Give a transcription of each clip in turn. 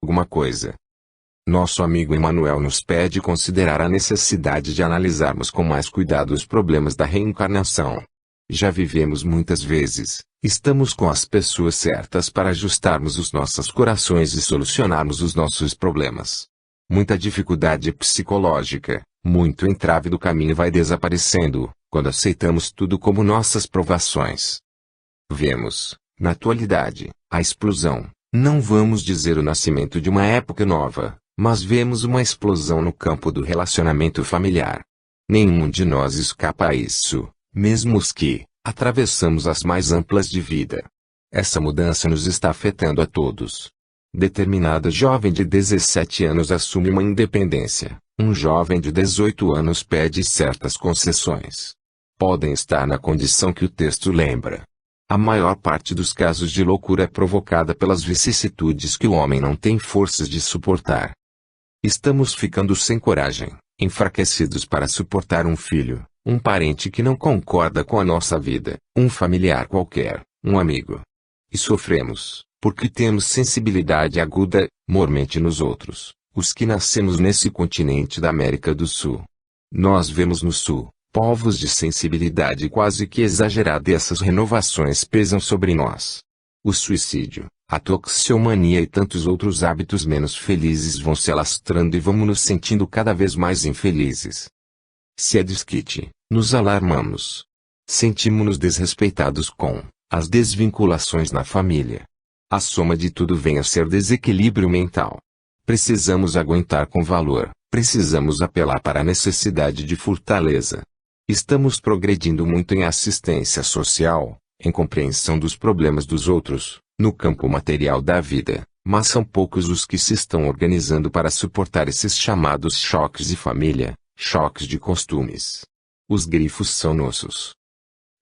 alguma coisa. Nosso amigo Emmanuel nos pede considerar a necessidade de analisarmos com mais cuidado os problemas da reencarnação. Já vivemos muitas vezes, estamos com as pessoas certas para ajustarmos os nossos corações e solucionarmos os nossos problemas. Muita dificuldade psicológica, muito entrave do caminho vai desaparecendo, quando aceitamos tudo como nossas provações. Vemos, na atualidade, a explosão, não vamos dizer o nascimento de uma época nova, mas vemos uma explosão no campo do relacionamento familiar. Nenhum de nós escapa a isso, mesmo os que atravessamos as mais amplas de vida. Essa mudança nos está afetando a todos. Determinada jovem de 17 anos assume uma independência, um jovem de 18 anos pede certas concessões. Podem estar na condição que o texto lembra. A maior parte dos casos de loucura é provocada pelas vicissitudes que o homem não tem forças de suportar. Estamos ficando sem coragem, enfraquecidos para suportar um filho, um parente que não concorda com a nossa vida, um familiar qualquer, um amigo. E sofremos, porque temos sensibilidade aguda, mormente nos outros, os que nascemos nesse continente da América do Sul. Nós vemos no Sul, povos de sensibilidade quase que exagerada e essas renovações pesam sobre nós. O suicídio, a toxicomania e tantos outros hábitos menos felizes vão se alastrando e vamos nos sentindo cada vez mais infelizes. Se é desquite, nos alarmamos. Sentimos-nos desrespeitados com as desvinculações na família. A soma de tudo vem a ser desequilíbrio mental. Precisamos aguentar com valor, precisamos apelar para a necessidade de fortaleza. Estamos progredindo muito em assistência social, em compreensão dos problemas dos outros, no campo material da vida, mas são poucos os que se estão organizando para suportar esses chamados choques de família, choques de costumes. Os grifos são nossos.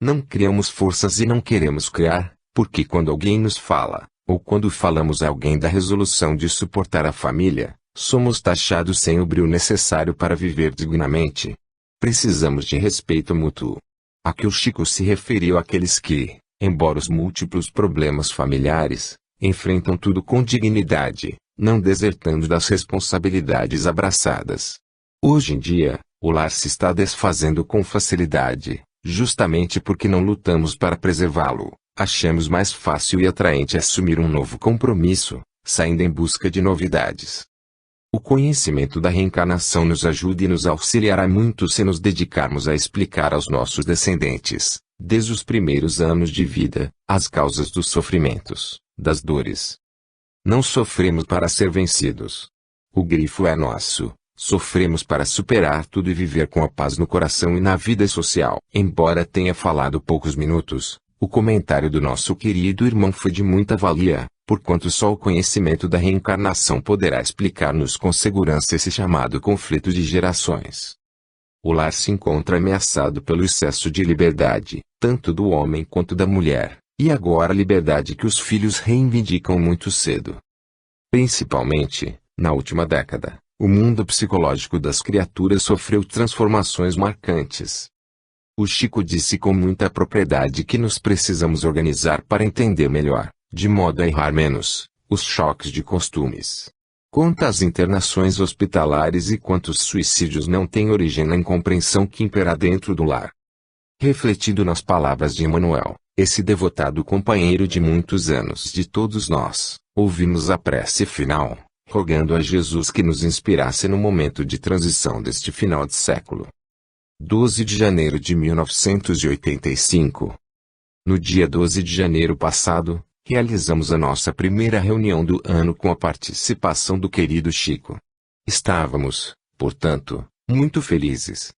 Não criamos forças e não queremos criar, porque quando alguém nos fala, ou quando falamos a alguém da resolução de suportar a família, somos taxados sem o brio necessário para viver dignamente. Precisamos de respeito mútuo. A que o Chico se referiu àqueles que, embora os múltiplos problemas familiares, enfrentam tudo com dignidade, não desertando das responsabilidades abraçadas. Hoje em dia, o lar se está desfazendo com facilidade, justamente porque não lutamos para preservá-lo. Achamos mais fácil e atraente assumir um novo compromisso, saindo em busca de novidades. O conhecimento da reencarnação nos ajuda e nos auxiliará muito se nos dedicarmos a explicar aos nossos descendentes, desde os primeiros anos de vida, as causas dos sofrimentos, das dores. Não sofremos para ser vencidos. O grifo é nosso. Sofremos para superar tudo e viver com a paz no coração e na vida social. Embora tenha falado poucos minutos, o comentário do nosso querido irmão foi de muita valia, porquanto só o conhecimento da reencarnação poderá explicar-nos com segurança esse chamado conflito de gerações. O lar se encontra ameaçado pelo excesso de liberdade, tanto do homem quanto da mulher, e agora a liberdade que os filhos reivindicam muito cedo. Principalmente, na última década, o mundo psicológico das criaturas sofreu transformações marcantes. O Chico disse com muita propriedade que nos precisamos organizar para entender melhor, de modo a errar menos, os choques de costumes. Quantas internações hospitalares e quantos suicídios não têm origem na incompreensão que impera dentro do lar. Refletindo nas palavras de Emmanuel, esse devotado companheiro de muitos anos de todos nós, ouvimos a prece final, rogando a Jesus que nos inspirasse no momento de transição deste final de século. 12 de janeiro de 1985. No dia 12 de janeiro passado, realizamos a nossa primeira reunião do ano com a participação do querido Chico. Estávamos, portanto, muito felizes.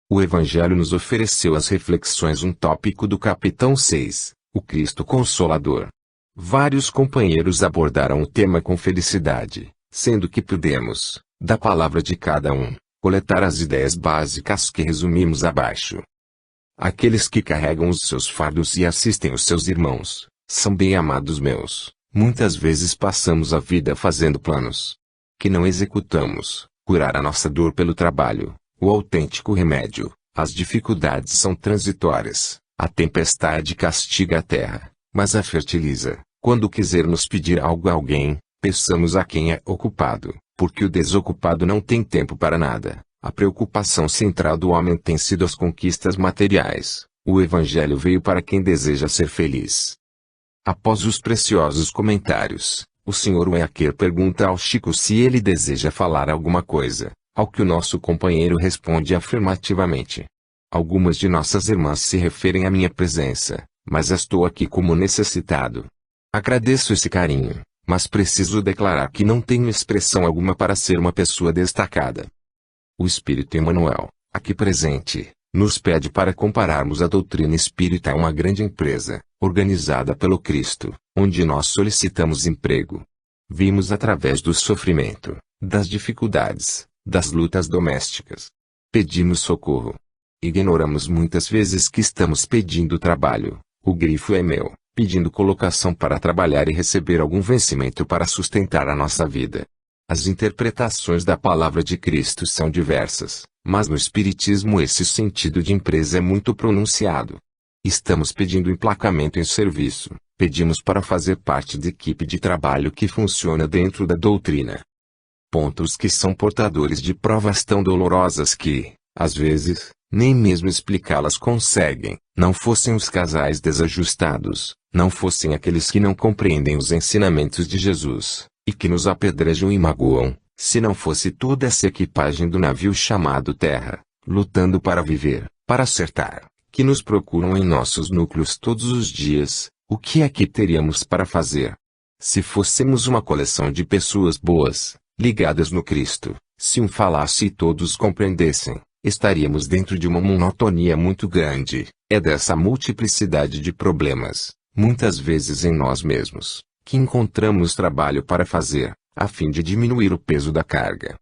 O Evangelho nos ofereceu as reflexões um tópico do capítulo 6, o Cristo Consolador. Vários companheiros abordaram o tema com felicidade, sendo que pudemos, da palavra de cada um, coletar as ideias básicas que resumimos abaixo. Aqueles que carregam os seus fardos e assistem os seus irmãos, são bem amados meus. Muitas vezes passamos a vida fazendo planos que não executamos. Curar a nossa dor pelo trabalho, o autêntico remédio. As dificuldades são transitórias. A tempestade castiga a terra, mas a fertiliza. Quando quisermos pedir algo a alguém, Peçamos a quem é ocupado, porque o desocupado não tem tempo para nada. A preocupação central do homem tem sido as conquistas materiais. O Evangelho veio para quem deseja ser feliz. Após os preciosos comentários, o Sr. Weaker pergunta ao Chico se ele deseja falar alguma coisa, ao que o nosso companheiro responde afirmativamente. Algumas de nossas irmãs se referem à minha presença, mas estou aqui como necessitado. Agradeço esse carinho, mas preciso declarar que não tenho expressão alguma para ser uma pessoa destacada. O Espírito Emmanuel, aqui presente, nos pede para compararmos a doutrina espírita a uma grande empresa, organizada pelo Cristo, onde nós solicitamos emprego. Vimos através do sofrimento, das dificuldades, das lutas domésticas. Pedimos socorro. Ignoramos muitas vezes que estamos pedindo trabalho, o grifo é meu, pedindo colocação para trabalhar e receber algum vencimento para sustentar a nossa vida. As interpretações da palavra de Cristo são diversas, mas no Espiritismo esse sentido de empresa é muito pronunciado. Estamos pedindo emplacamento em serviço, pedimos para fazer parte de equipe de trabalho que funciona dentro da doutrina. Pontos que são portadores de provas tão dolorosas que, às vezes, nem mesmo explicá-las conseguem, não fossem os casais desajustados, não fossem aqueles que não compreendem os ensinamentos de Jesus, e que nos apedrejam e magoam, se não fosse toda essa equipagem do navio chamado Terra, lutando para viver, para acertar, que nos procuram em nossos núcleos todos os dias, o que é que teríamos para fazer? Se fôssemos uma coleção de pessoas boas, ligadas no Cristo, se um falasse e todos compreendessem, estaríamos dentro de uma monotonia muito grande. É dessa multiplicidade de problemas, muitas vezes em nós mesmos, que encontramos trabalho para fazer, a fim de diminuir o peso da carga.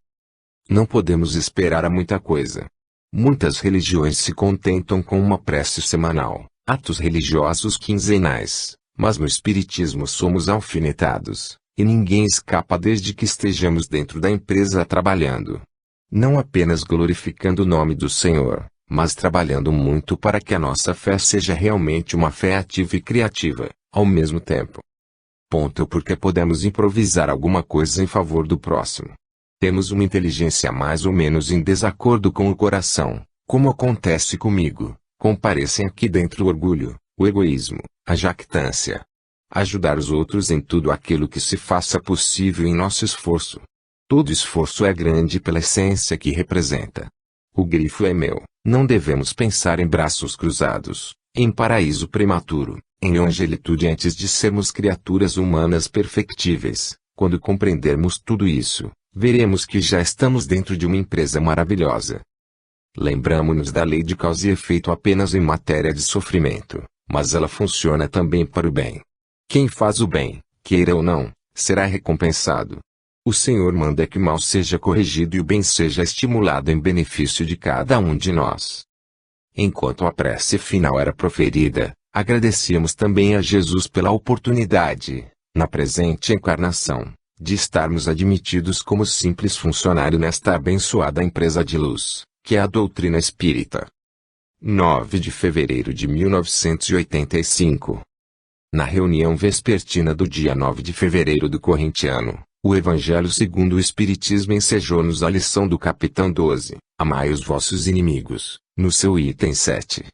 Não podemos esperar a muita coisa. Muitas religiões se contentam com uma prece semanal, atos religiosos quinzenais, mas no Espiritismo somos alfinetados, e ninguém escapa desde que estejamos dentro da empresa trabalhando. Não apenas glorificando o nome do Senhor, mas trabalhando muito para que a nossa fé seja realmente uma fé ativa e criativa, ao mesmo tempo. Ponto porque podemos improvisar alguma coisa em favor do próximo. Temos uma inteligência mais ou menos em desacordo com o coração, como acontece comigo. Comparecem aqui dentro o orgulho, o egoísmo, a jactância. Ajudar os outros em tudo aquilo que se faça possível em nosso esforço. Todo esforço é grande pela essência que representa. O grifo é meu. Não devemos pensar em braços cruzados, em paraíso prematuro, em angelitude antes de sermos criaturas humanas perfectíveis. Quando compreendermos tudo isso, veremos que já estamos dentro de uma empresa maravilhosa. Lembramo-nos da lei de causa e efeito apenas em matéria de sofrimento, mas ela funciona também para o bem. Quem faz o bem, queira ou não, será recompensado. O Senhor manda que o mal seja corrigido e o bem seja estimulado em benefício de cada um de nós. Enquanto a prece final era proferida, agradecíamos também a Jesus pela oportunidade, na presente encarnação, de estarmos admitidos como simples funcionário nesta abençoada empresa de luz, que é a doutrina espírita. 9 de fevereiro de 1985. Na reunião vespertina do dia 9 de fevereiro do correntiano, o Evangelho segundo o Espiritismo ensejou-nos a lição do capitão 12, amai os vossos inimigos, no seu item 7.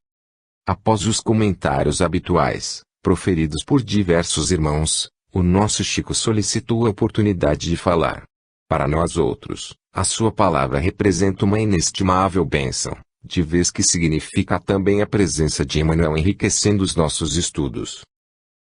Após os comentários habituais, proferidos por diversos irmãos, o nosso Chico solicitou a oportunidade de falar. Para nós outros, a sua palavra representa uma inestimável bênção, de vez que significa também a presença de Emmanuel enriquecendo os nossos estudos.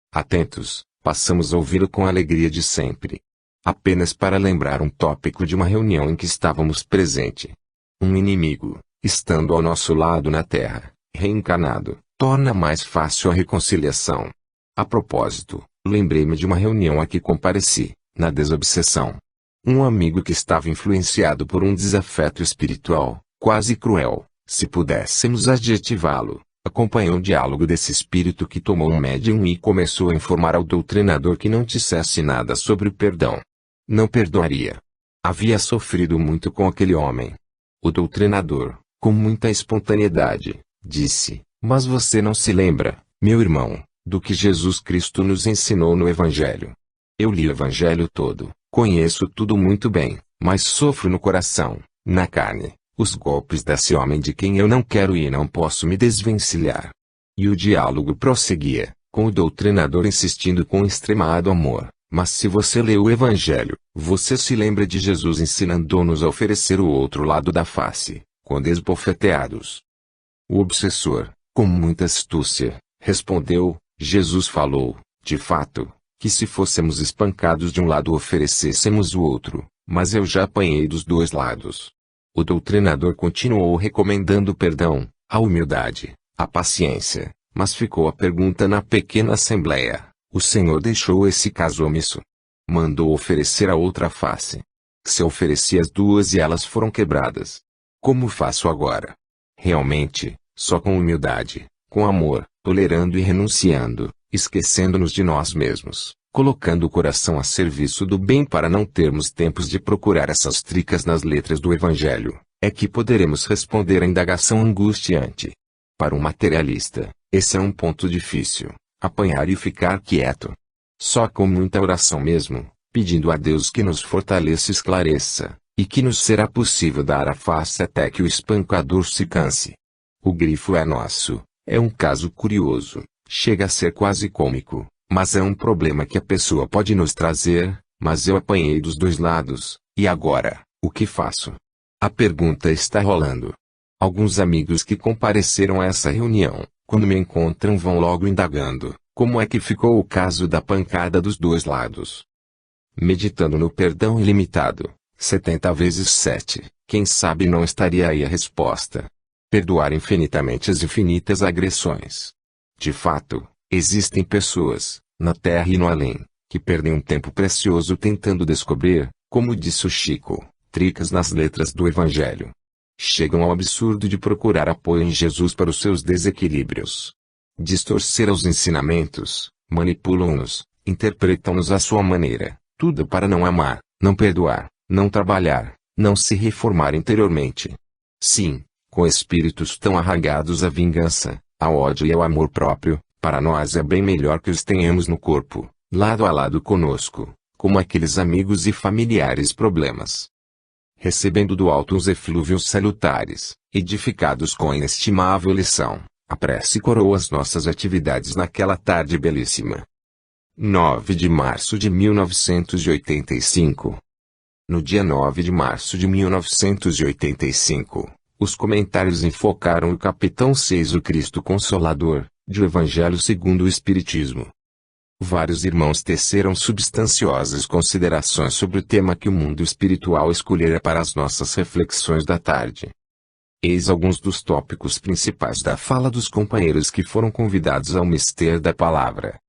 Atentos, passamos a ouvi-lo com a alegria de sempre. Apenas para lembrar um tópico de uma reunião em que estávamos presente. Um inimigo, estando ao nosso lado na Terra, reencarnado, torna mais fácil a reconciliação. A propósito, lembrei-me de uma reunião a que compareci, na desobsessão. Um amigo que estava influenciado por um desafeto espiritual, quase cruel, se pudéssemos adjetivá-lo, acompanhou um diálogo desse espírito que tomou um médium e começou a informar ao doutrinador que não dissesse nada sobre o perdão. Não perdoaria. Havia sofrido muito com aquele homem. O doutrinador, com muita espontaneidade, disse, mas você não se lembra, meu irmão, do que Jesus Cristo nos ensinou no Evangelho. Eu li o Evangelho todo, conheço tudo muito bem, mas sofro no coração, na carne, os golpes desse homem de quem eu não quero e não posso me desvencilhar. E o diálogo prosseguia, com o doutrinador insistindo com extremado amor. Mas se você lê o Evangelho, você se lembra de Jesus ensinando-nos a oferecer o outro lado da face, quando esbofeteados. O obsessor, com muita astúcia, respondeu: Jesus falou, de fato, que se fôssemos espancados de um lado oferecêssemos o outro, mas eu já apanhei dos dois lados. O doutrinador continuou recomendando o perdão, a humildade, a paciência, mas ficou a pergunta na pequena assembleia. O Senhor deixou esse caso omisso. Mandou oferecer a outra face. Se ofereci as duas e elas foram quebradas. Como faço agora? Realmente, só com humildade, com amor, tolerando e renunciando, esquecendo-nos de nós mesmos, colocando o coração a serviço do bem para não termos tempos de procurar essas tricas nas letras do Evangelho, é que poderemos responder à indagação angustiante. Para um materialista, esse é um ponto difícil. Apanhar e ficar quieto. Só com muita oração mesmo, pedindo a Deus que nos fortaleça e esclareça, e que nos será possível dar a face até que o espancador se canse. O grifo é nosso, é um caso curioso, chega a ser quase cômico, mas é um problema que a pessoa pode nos trazer, mas eu apanhei dos dois lados, e agora, o que faço? A pergunta está rolando. Alguns amigos que compareceram a essa reunião, quando me encontram vão logo indagando, como é que ficou o caso da pancada dos dois lados? Meditando no perdão ilimitado, 70 vezes 7, quem sabe não estaria aí a resposta. Perdoar infinitamente as infinitas agressões. De fato, existem pessoas, na terra e no além, que perdem um tempo precioso tentando descobrir, como disse o Chico, tricas nas letras do Evangelho. Chegam ao absurdo de procurar apoio em Jesus para os seus desequilíbrios. Distorcer os ensinamentos, manipulam-nos, interpretam-nos à sua maneira, tudo para não amar, não perdoar, não trabalhar, não se reformar interiormente. Sim, com espíritos tão arraigados à vingança, ao ódio e ao amor próprio, para nós é bem melhor que os tenhamos no corpo, lado a lado conosco, como aqueles amigos e familiares problemas. Recebendo do alto uns eflúvios salutares, edificados com inestimável lição, a prece coroa as nossas atividades naquela tarde belíssima. 9 de março de 1985. No dia 9 de março de 1985, os comentários enfocaram o capitão 6 o Cristo Consolador, do Evangelho segundo o Espiritismo. Vários irmãos teceram substanciosas considerações sobre o tema que o mundo espiritual escolhera para as nossas reflexões da tarde. Eis alguns dos tópicos principais da fala dos companheiros que foram convidados ao mistério da palavra.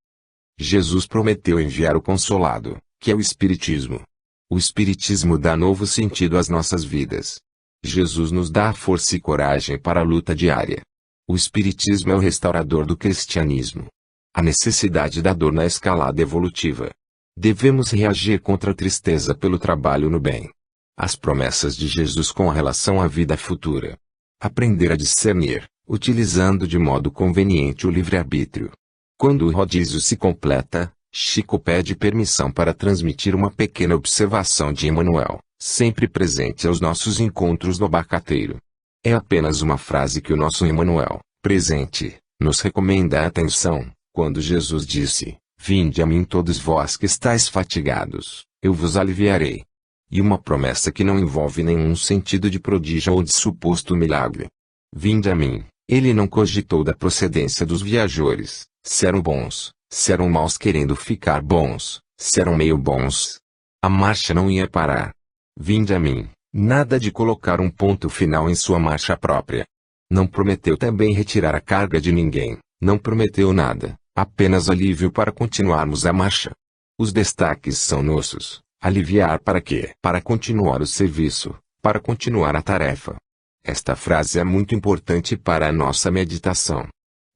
Jesus prometeu enviar o Consolado, que é o Espiritismo. O Espiritismo dá novo sentido às nossas vidas. Jesus nos dá a força e coragem para a luta diária. O Espiritismo é o restaurador do cristianismo. A necessidade da dor na escalada evolutiva. Devemos reagir contra a tristeza pelo trabalho no bem. As promessas de Jesus com relação à vida futura. Aprender a discernir, utilizando de modo conveniente o livre-arbítrio. Quando o rodízio se completa, Chico pede permissão para transmitir uma pequena observação de Emmanuel, sempre presente aos nossos encontros no abacateiro. É apenas uma frase que o nosso Emmanuel, presente, nos recomenda a atenção. Quando Jesus disse, vinde a mim todos vós que estáis fatigados, eu vos aliviarei. E uma promessa que não envolve nenhum sentido de prodígio ou de suposto milagre. Vinde a mim, ele não cogitou da procedência dos viajores, se eram bons, se eram maus querendo ficar bons, se eram meio bons. A marcha não ia parar. Vinde a mim, nada de colocar um ponto final em sua marcha própria. Não prometeu também retirar a carga de ninguém, não prometeu nada. Apenas alívio para continuarmos a marcha. Os destaques são nossos. Aliviar para quê? Para continuar o serviço, para continuar a tarefa. Esta frase é muito importante para a nossa meditação.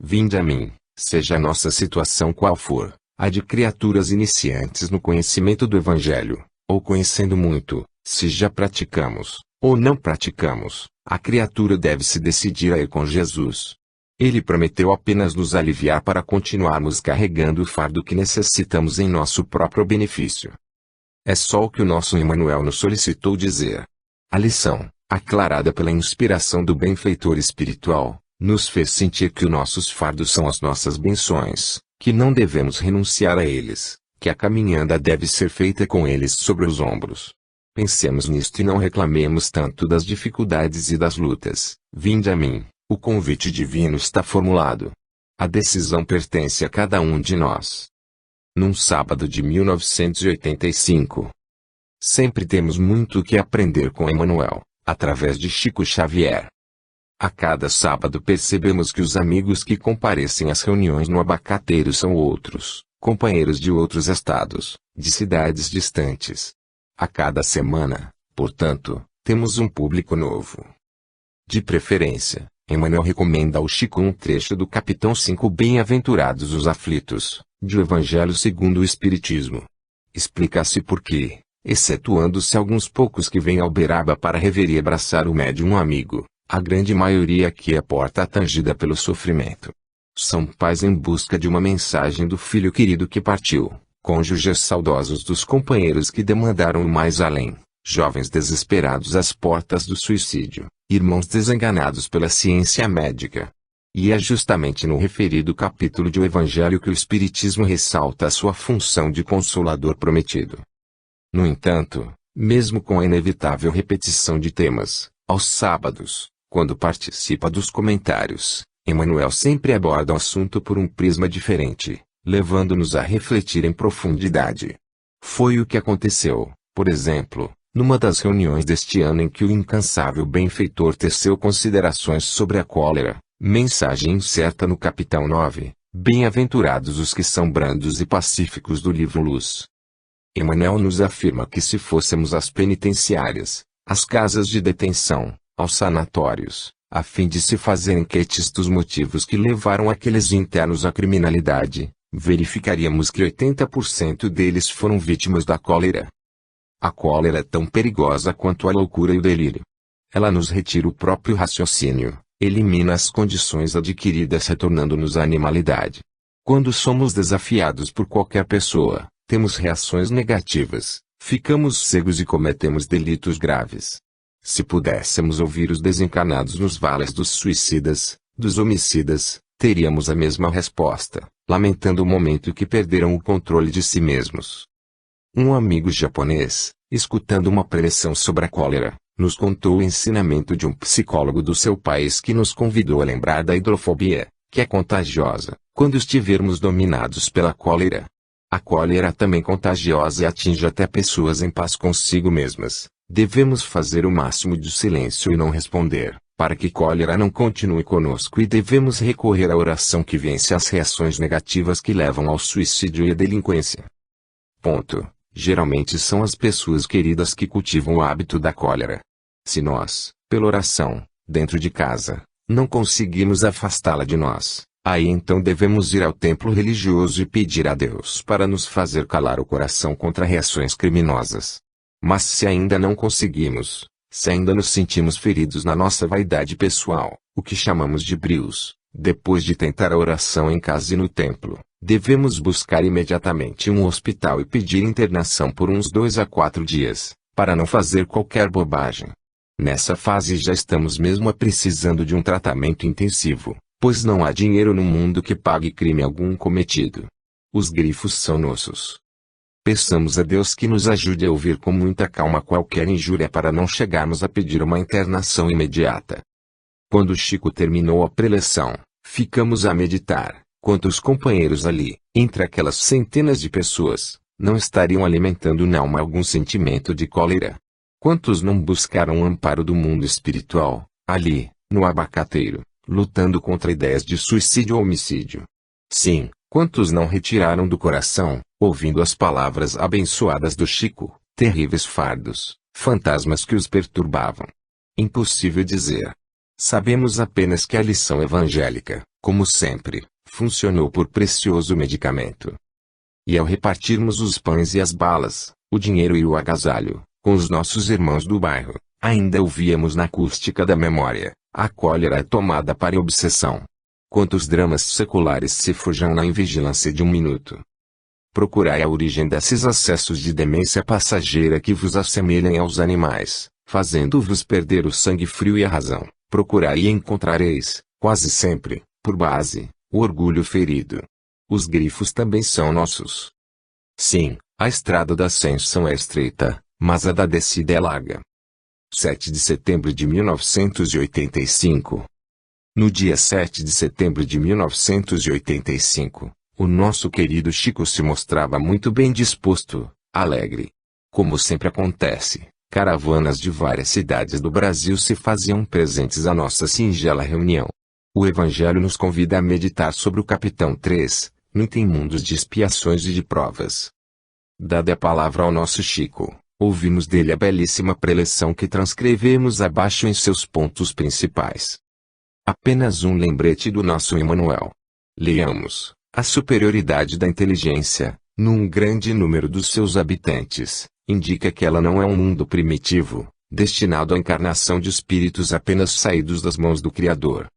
Vinde a mim, seja a nossa situação qual for, a de criaturas iniciantes no conhecimento do Evangelho, ou conhecendo muito, se já praticamos, ou não praticamos, a criatura deve se decidir a ir com Jesus. Ele prometeu apenas nos aliviar para continuarmos carregando o fardo que necessitamos em nosso próprio benefício. É só o que o nosso Emmanuel nos solicitou dizer. A lição, aclarada pela inspiração do benfeitor espiritual, nos fez sentir que os nossos fardos são as nossas benções, que não devemos renunciar a eles, que a caminhada deve ser feita com eles sobre os ombros. Pensemos nisto e não reclamemos tanto das dificuldades e das lutas. Vinde a mim, o convite divino está formulado. A decisão pertence a cada um de nós. Num sábado de 1985. Sempre temos muito o que aprender com Emmanuel, através de Chico Xavier. A cada sábado percebemos que os amigos que comparecem às reuniões no Abacateiro são outros, companheiros de outros estados, de cidades distantes. A cada semana, portanto, temos um público novo. De preferência, Emmanuel recomenda ao Chico um trecho do capítulo 5 Bem-aventurados os aflitos, do Evangelho segundo o Espiritismo. Explica-se por quê, excetuando-se alguns poucos que vêm ao Beraba para rever e abraçar o médium amigo, a grande maioria aqui é porta tangida pelo sofrimento. São pais em busca de uma mensagem do filho querido que partiu, cônjuges saudosos dos companheiros que demandaram o mais além, jovens desesperados às portas do suicídio, irmãos desenganados pela ciência médica. E é justamente no referido capítulo do Evangelho que o Espiritismo ressalta a sua função de consolador prometido. No entanto, mesmo com a inevitável repetição de temas, aos sábados, quando participa dos comentários, Emmanuel sempre aborda o assunto por um prisma diferente, levando-nos a refletir em profundidade. Foi o que aconteceu, por exemplo, numa das reuniões deste ano em que o incansável benfeitor teceu considerações sobre a cólera, mensagem incerta no capítulo 9, Bem-aventurados os que são brandos e pacíficos do livro Luz. Emmanuel nos afirma que se fôssemos às penitenciárias, às casas de detenção, aos sanatórios, a fim de se fazer enquetes dos motivos que levaram aqueles internos à criminalidade, verificaríamos que 80% deles foram vítimas da cólera. A cólera é tão perigosa quanto a loucura e o delírio. Ela nos retira o próprio raciocínio, elimina as condições adquiridas retornando-nos à animalidade. Quando somos desafiados por qualquer pessoa, temos reações negativas, ficamos cegos e cometemos delitos graves. Se pudéssemos ouvir os desencarnados nos vales dos suicidas, dos homicidas, teríamos a mesma resposta, lamentando o momento que perderam o controle de si mesmos. Um amigo japonês, escutando uma preleção sobre a cólera, nos contou o ensinamento de um psicólogo do seu país que nos convidou a lembrar da hidrofobia, que é contagiosa, quando estivermos dominados pela cólera. A cólera também contagiosa e atinge até pessoas em paz consigo mesmas. Devemos fazer o máximo de silêncio e não responder, para que cólera não continue conosco, e devemos recorrer à oração que vence as reações negativas que levam ao suicídio e à delinquência. Geralmente são as pessoas queridas que cultivam o hábito da cólera. Se nós, pela oração, dentro de casa, não conseguimos afastá-la de nós, aí então devemos ir ao templo religioso e pedir a Deus para nos fazer calar o coração contra reações criminosas. Mas se ainda não conseguimos, se ainda nos sentimos feridos na nossa vaidade pessoal, o que chamamos de brios, depois de tentar a oração em casa e no templo, devemos buscar imediatamente um hospital e pedir internação por uns 2 a 4 dias, para não fazer qualquer bobagem. Nessa fase já estamos mesmo precisando de um tratamento intensivo, pois não há dinheiro no mundo que pague crime algum cometido. Os grifos são nossos. Peçamos a Deus que nos ajude a ouvir com muita calma qualquer injúria para não chegarmos a pedir uma internação imediata. Quando Chico terminou a preleção, ficamos a meditar, quantos companheiros ali, entre aquelas centenas de pessoas, não estariam alimentando na alma algum sentimento de cólera? Quantos não buscaram o amparo do mundo espiritual, ali, no abacateiro, lutando contra ideias de suicídio ou homicídio? Sim, quantos não retiraram do coração, ouvindo as palavras abençoadas do Chico, terríveis fardos, fantasmas que os perturbavam? Impossível dizer. Sabemos apenas que a lição evangélica, como sempre, funcionou por precioso medicamento. E ao repartirmos os pães e as balas, o dinheiro e o agasalho, com os nossos irmãos do bairro, ainda ouvíamos na acústica da memória, a cólera é tomada para obsessão. Quantos dramas seculares se forjam na invigilância de um minuto? Procurai a origem desses acessos de demência passageira que vos assemelhem aos animais, fazendo-vos perder o sangue frio e a razão. Procurai e encontrareis, quase sempre, por base, o orgulho ferido. Os grifos também são nossos. Sim, a estrada da ascensão é estreita, mas a da descida é larga. 7 de setembro de 1985. No dia 7 de setembro de 1985, o nosso querido Chico se mostrava muito bem disposto, alegre. Como sempre acontece, caravanas de várias cidades do Brasil se faziam presentes à nossa singela reunião. O Evangelho nos convida a meditar sobre o capitão 3, muito em mundos de expiações e de provas. Dada a palavra ao nosso Chico, ouvimos dele a belíssima preleção que transcrevemos abaixo em seus pontos principais. Apenas um lembrete do nosso Emmanuel. Leamos: a superioridade da inteligência, num grande número dos seus habitantes, indica que ela não é um mundo primitivo, destinado à encarnação de espíritos apenas saídos das mãos do Criador.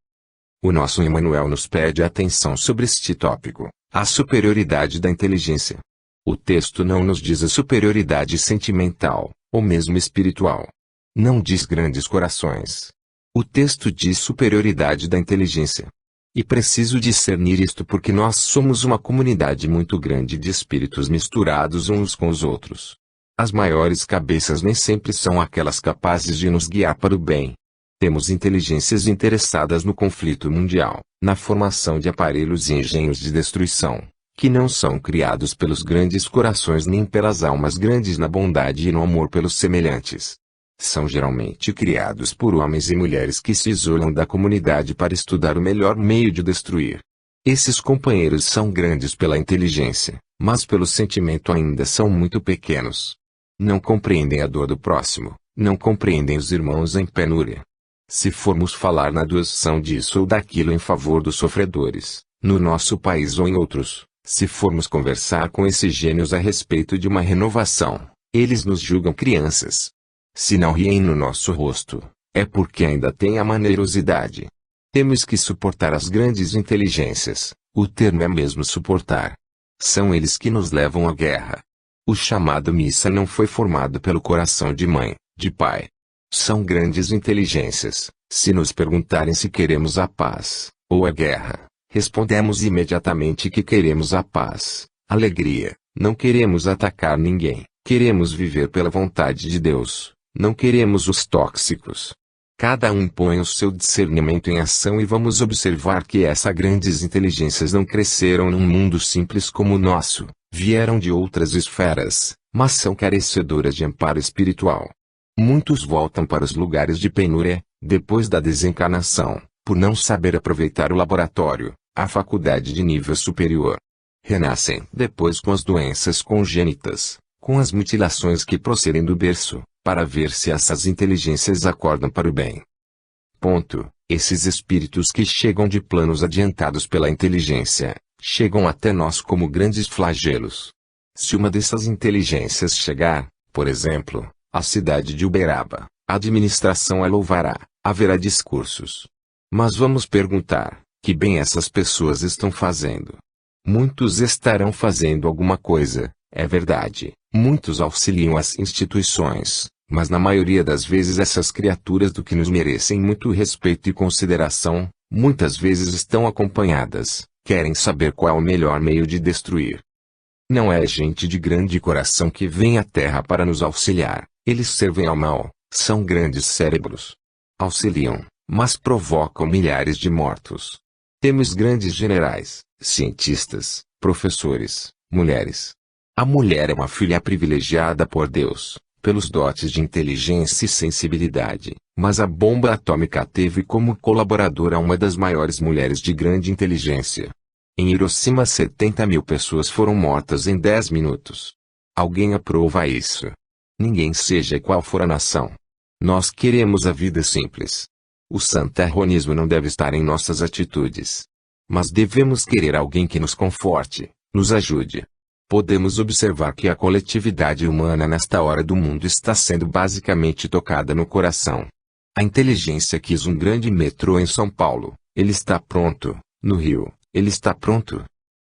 O nosso Emmanuel nos pede atenção sobre este tópico, a superioridade da inteligência. O texto não nos diz a superioridade sentimental, ou mesmo espiritual. Não diz grandes corações. O texto diz superioridade da inteligência. E preciso discernir isto porque nós somos uma comunidade muito grande de espíritos misturados uns com os outros. As maiores cabeças nem sempre são aquelas capazes de nos guiar para o bem. Temos inteligências interessadas no conflito mundial, na formação de aparelhos e engenhos de destruição, que não são criados pelos grandes corações nem pelas almas grandes na bondade e no amor pelos semelhantes. São geralmente criados por homens e mulheres que se isolam da comunidade para estudar o melhor meio de destruir. Esses companheiros são grandes pela inteligência, mas pelo sentimento ainda são muito pequenos. Não compreendem a dor do próximo, não compreendem os irmãos em penúria. Se formos falar na doação disso ou daquilo em favor dos sofredores, no nosso país ou em outros, se formos conversar com esses gênios a respeito de uma renovação, eles nos julgam crianças. Se não riem no nosso rosto, é porque ainda têm a maneirosidade. Temos que suportar as grandes inteligências, o termo é mesmo suportar. São eles que nos levam à guerra. O chamado missa não foi formado pelo coração de mãe, de pai. São grandes inteligências. Se nos perguntarem se queremos a paz, ou a guerra, respondemos imediatamente que queremos a paz, alegria, não queremos atacar ninguém, queremos viver pela vontade de Deus, não queremos os tóxicos. Cada um põe o seu discernimento em ação e vamos observar que essas grandes inteligências não cresceram num mundo simples como o nosso, vieram de outras esferas, mas são carecedoras de amparo espiritual. Muitos voltam para os lugares de penúria, depois da desencarnação, por não saber aproveitar o laboratório, a faculdade de nível superior. Renascem depois com as doenças congênitas, com as mutilações que procedem do berço, para ver se essas inteligências acordam para o bem. Esses espíritos que chegam de planos adiantados pela inteligência, chegam até nós como grandes flagelos. Se uma dessas inteligências chegar, por exemplo, à cidade de Uberaba, a administração a louvará, haverá discursos. Mas vamos perguntar, que bem essas pessoas estão fazendo? Muitos estarão fazendo alguma coisa, é verdade, muitos auxiliam as instituições, mas na maioria das vezes essas criaturas do que nos merecem muito respeito e consideração, muitas vezes estão acompanhadas, querem saber qual é o melhor meio de destruir. Não é gente de grande coração que vem à Terra para nos auxiliar, eles servem ao mal, são grandes cérebros. Auxiliam, mas provocam milhares de mortos. Temos grandes generais, cientistas, professores, mulheres. A mulher é uma filha privilegiada por Deus, pelos dotes de inteligência e sensibilidade, mas a bomba atômica teve como colaboradora uma das maiores mulheres de grande inteligência. Em Hiroshima 70.000 pessoas foram mortas em 10 minutos. Alguém aprova isso? Ninguém, seja qual for a nação. Nós queremos a vida simples. O santarronismo não deve estar em nossas atitudes. Mas devemos querer alguém que nos conforte, nos ajude. Podemos observar que a coletividade humana nesta hora do mundo está sendo basicamente tocada no coração. A inteligência quis um grande metrô em São Paulo, ele está pronto, No rio, ele está pronto.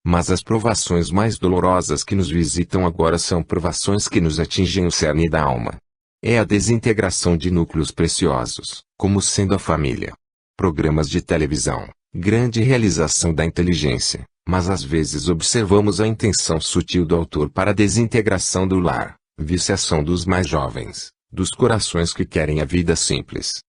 Mas as provações mais dolorosas que nos visitam agora são provações que nos atingem o cerne da alma. É a desintegração de núcleos preciosos, como sendo a família. Programas de televisão, grande realização da inteligência, mas às vezes observamos a intenção sutil do autor para a desintegração do lar, viciação dos mais jovens, dos corações que querem a vida simples.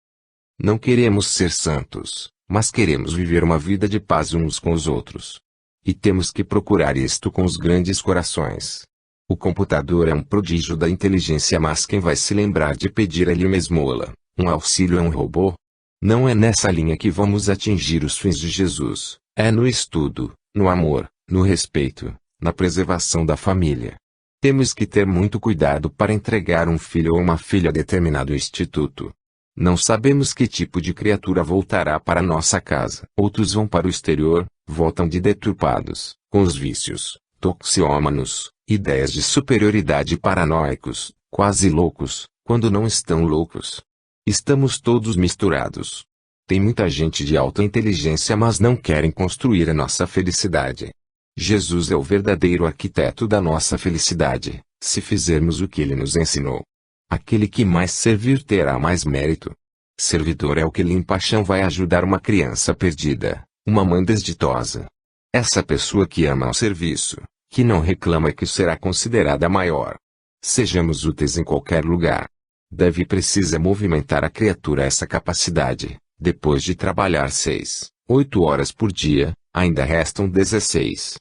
Não queremos ser santos, mas queremos viver uma vida de paz uns com os outros. E temos que procurar isto com os grandes corações. O computador é um prodígio da inteligência, mas quem vai se lembrar de pedir a ele uma esmola, um auxílio a um robô? Não é nessa linha que vamos atingir os fins de Jesus, é no estudo, no amor, no respeito, na preservação da família. Temos que ter muito cuidado para entregar um filho ou uma filha a determinado instituto. Não sabemos que tipo de criatura voltará para nossa casa. Outros vão para o exterior, voltam de deturpados, com os vícios, toxiômanos, ideias de superioridade, paranoicos, quase loucos, quando não estão loucos. Estamos todos misturados. Tem muita gente de alta inteligência, mas não querem construir a nossa felicidade. Jesus é o verdadeiro arquiteto da nossa felicidade, se fizermos o que ele nos ensinou. Aquele que mais servir terá mais mérito. Servidor é o que limpa chão, vai ajudar uma criança perdida, uma mãe desditosa. Essa pessoa que ama o serviço, que não reclama, que será considerada maior. Sejamos úteis em qualquer lugar. Deve e precisa movimentar a criatura essa capacidade. Depois de trabalhar 6, 8 horas por dia, ainda restam 16.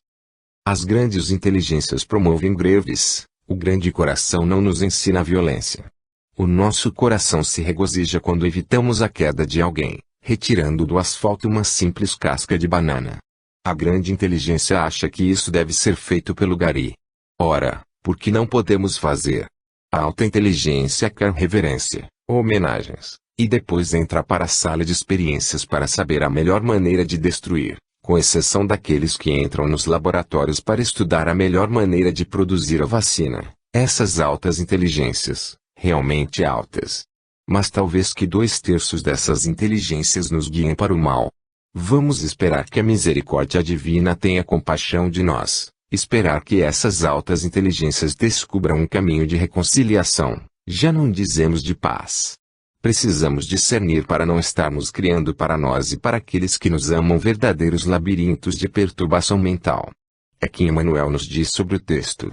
As grandes inteligências promovem greves. O grande coração não nos ensina a violência. O nosso coração se regozija quando evitamos a queda de alguém, retirando do asfalto uma simples casca de banana. A grande inteligência acha que isso deve ser feito pelo gari. Ora, por que não podemos fazer? A alta inteligência quer reverência, homenagens, e depois entra para a sala de experiências para saber a melhor maneira de destruir. Com exceção daqueles que entram nos laboratórios para estudar a melhor maneira de produzir a vacina, essas altas inteligências, realmente altas. Mas talvez que 2/3 dessas inteligências nos guiem para o mal. Vamos esperar que a misericórdia divina tenha compaixão de nós, esperar que essas altas inteligências descubram um caminho de reconciliação, já não dizemos de paz. Precisamos discernir para não estarmos criando para nós e para aqueles que nos amam verdadeiros labirintos de perturbação mental. É que Emmanuel nos diz sobre o texto.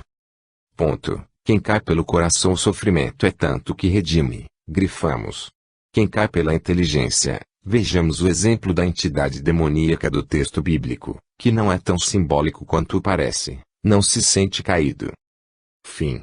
Ponto. Quem cai pelo coração o sofrimento é tanto que redime, grifamos. Quem cai pela inteligência, vejamos o exemplo da entidade demoníaca do texto bíblico, que não é tão simbólico quanto parece, não se sente caído. Fim.